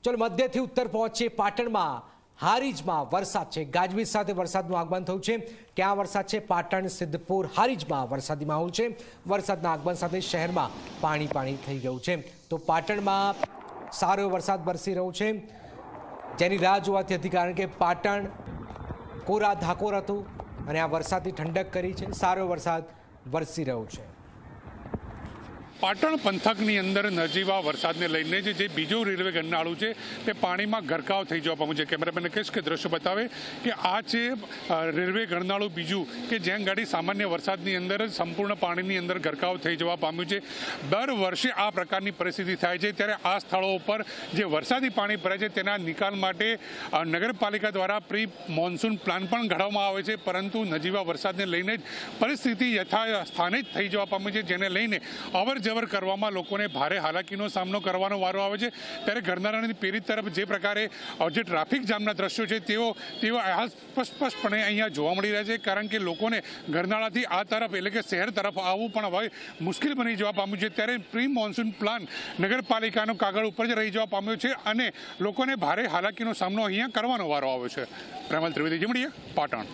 चलो मध्यથી ઉત્તર પહોંચીએ પાટણમાં હારીજમાં વરસાદ છે। ગાજવીજ સાથે વરસાદનું આગમન થયું છે। ક્યાં વરસાદ છે? પાટણ, સિદ્ધપુર, હારીજમાં વરસાદી માહોલ છે। વરસાદના આગમન સાથે શહેરમાં પાણી પાણી થઈ ગયું છે। તો પાટણમાં સારો વરસાદ વરસી રહ્યો છે, જેની રાહ જોવાતી હતી, કારણ કે પાટણ કોરા ધાકોર હતું અને આ વરસાદથી ઠંડક કરી છે। સારો વરસાદ વરસી રહ્યો છે। પાટણ પંથકની અંદર નજીવા વરસાદને લઈને જે બીજું રેલવે ગરનાળું છે તે પાણીમાં ગરકાવ થઈ જવા પામ્યું છે। કેમેરામેનને કહીશ કે દ્રશ્ય બતાવે કે આ છે રેલવે ગરનાળું બીજું કે જ્યાં ગાડી સામાન્ય વરસાદની અંદર સંપૂર્ણ પાણીની અંદર ગરકાવ થઈ જવા પામ્યું છે। દર વર્ષે આ પ્રકારની પરિસ્થિતિ થાય છે, ત્યારે આ સ્થળો ઉપર જે વરસાદી પાણી ભરાય છે તેના નિકાલ માટે નગરપાલિકા દ્વારા પ્રી મોન્સૂન પ્લાન પણ ઘડવામાં આવે છે, પરંતુ નજીવા વરસાદને લઈને જ પરિસ્થિતિ યથાસ્થાને જ થઈ જવા પામી છે, જેને લઈને અવર કરવામાં લોકોને ભારે હાલાકીનો સામનો કરવાનો વારો આવે છે। ત્યારે ગરનાળાની પેરી તરફ જે પ્રકારે જે ટ્રાફિક જામના દ્રશ્યો છે તેઓ સ્પષ્ટપણે અહીંયા જોવા મળી રહ્યા છે, કારણ કે લોકોને ગરનાળાથી આ તરફ એટલે કે શહેર તરફ આવવું પણ હવે મુશ્કેલ બની જવા પામ્યું છે। ત્યારે પ્રી મોન્સૂન પ્લાન નગરપાલિકાનો કાગળ ઉપર જ રહી જવા પામ્યો છે અને લોકોને ભારે હાલાકીનો સામનો અહીંયા કરવાનો વારો આવ્યો છે। પ્રેમલ ત્રિવેદી, જીમડીયા, પાટણ।